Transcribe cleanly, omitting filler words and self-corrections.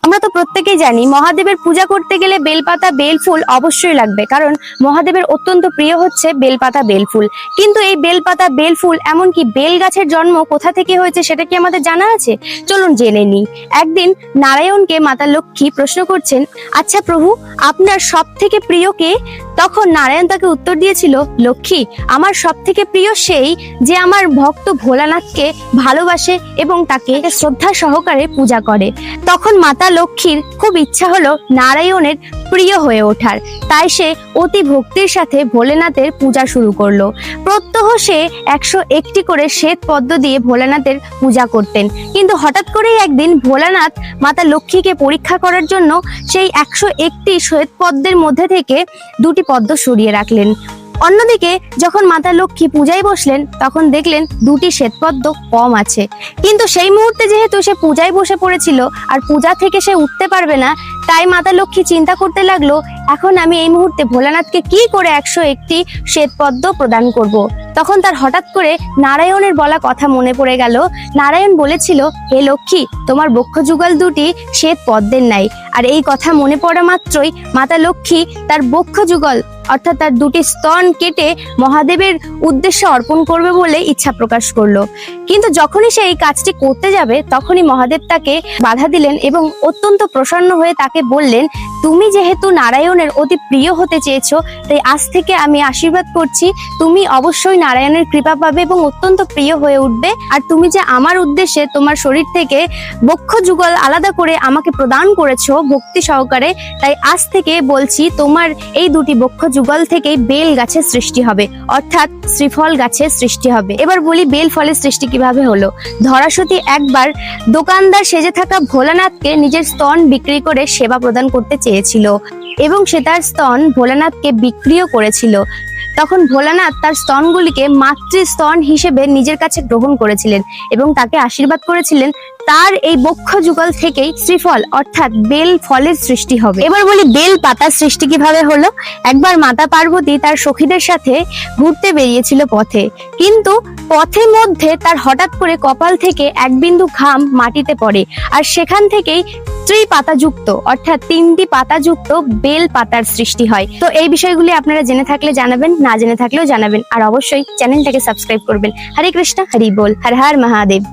আমরা তো প্রত্যেকেই জানি মহাদেবের পূজা করতে গেলে বেলপাতা বেলফুল অবশ্যই লাগবে, কারণ মহাদেবের অত্যন্ত প্রিয় হচ্ছে বেলপাতা বেলফুল। কিন্তু এই বেলপাতা বেলফুল এমনকি বেল গাছের জন্ম কোথা থেকে হয়েছে সেটা কি আমাদের জানা আছে? চলুন জেনে নিই। একদিন নারায়ণকে মাতা লক্ষ্মী প্রশ্ন করছেন, আচ্ছা প্রভু, আপনার সব থেকে প্রিয় কে? তখন নারায়ণ তাকে উত্তর দিয়েছিল, লক্ষ্মী, আমার সব থেকে প্রিয় সেই যে আমার ভক্ত ভোলানাথকে ভালোবাসে এবং তাকে শ্রদ্ধা সহকারে পূজা করে। তখন মাতা লক্ষ্মীর খুব ইচ্ছা হলো নারায়ণের প্রিয় হয়ে ওঠার, তাই সে অতি ভক্তির সাথে ভোলেনাথের পূজা শুরু করলো। প্রত্যহ সে 101টি করে শ্বেত পদ্ম দিয়ে ভোলানাথের পূজা করতেন। কিন্তু হঠাৎ করেই একদিন ভোলানাথ মাতা লক্ষ্মীকে পরীক্ষা করার জন্য সেই 101টি শ্বেত পদ্মের মধ্যে থেকে 2টি পদ্ম সরিয়ে রাখলেন। অন্যদিকে যখন মাতা লক্ষ্মী পূজায় বসলেন তখন দেখলেন 2টি শ্বেতপদ্ম কম আছে। কিন্তু সেই মুহূর্তে যেহেতু সে পূজায় বসে পড়েছিল আর পূজা থেকে সে উঠতে পারবে না, তাই মাতা লক্ষ্মী চিন্তা করতে লাগলো, এখন আমি এই মুহূর্তে ভোলানাথকে কি করে 101টি শ্বেতপদ্ম প্রদান করব। তখন তার হঠাৎ করে নারায়ণের বলা কথা মনে পড়ে গেল। নারায়ণ বলেছিল, হে লক্ষ্মী, তোমার বক্ষযুগল 2টি শ্বেত পদ্মের নাই। আর এই কথা মনে পড়া মাত্রই মাতা লক্ষ্মী তার বক্ষযুগল অর্থাৎ তার 2টি স্তন কেটে মহাদেবের উদ্দেশ্যে অর্পণ করবে বলে ইচ্ছা প্রকাশ করলো। কিন্তু যখনই সে এই কাজটি করতে যাবে তখনই মহাদেব তাকে বাধা দিলেন এবং অত্যন্ত প্রসন্ন হয়ে তাকে বললেন, তুমি যেহেতু নারায়ণের অতি প্রিয় হতে চেয়েছো, তাই আজ থেকে আমি আশীর্বাদ করছি, তুমি অবশ্যই নারায়ণের কৃপা পাবে এবং অত্যন্ত প্রিয় হয়ে উঠবে। আর তুমি যে আমার উদ্দেশ্যে তোমার শরীর থেকে বক্ষযুগল আলাদা করে আমাকে প্রদান করেছো ভক্তি সহকারে, তাই আজ থেকে বলছি তোমার এই 2টি বক্ষযুগল থেকেই বেল গাছের সৃষ্টি হবে, অর্থাৎ শ্রীফল গাছের সৃষ্টি হবে। এবার বলি বেল ফলের সৃষ্টি কিভাবে হলো। ধরাসতী একবার দোকানদার সেজে থাকা ভোলানাথকে নিজের স্তন বিক্রি করে সেবা প্রদান করতে চেয়েছিল এবং সে তার স্তন ভোলানাথকে বিক্রিও করেছিল। তখন ভোলানাথ তার স্তনগুলিকে মাতৃস্তন হিসেবে নিজের কাছে গ্রহণ করেছিলেন এবং তাকে আশীর্বাদ করেছিলেন তার এই বক্ষযুগল থেকেই শ্রীফল অর্থাৎ বেল ফলের সৃষ্টি হবে। এবার বলি বেল পাতার সৃষ্টি কিভাবে হলো। একবার মাতা পার্বতী তার সখীদের সাথে ঘুরতে বেরিয়েছিল পথে, কিন্তু পথের মধ্যে তার হঠাৎ করে কপাল থেকে এক বিন্দু ঘাম মাটিতে পড়ে আর সেখান থেকেই ত্রিপাতাযুক্ত অর্থাৎ 3টি পাতাযুক্ত বেল পাতার সৃষ্টি হয়। তো এই বিষয়গুলি আপনারা জেনে থাকলে জানাবেন, না জেনে থাকলেও জানাবেন, আর অবশ্যই চ্যানেলটাকে সাবস্ক্রাইব করবেন। হরে কৃষ্ণ, হরি বল, হর হর মহাদেব।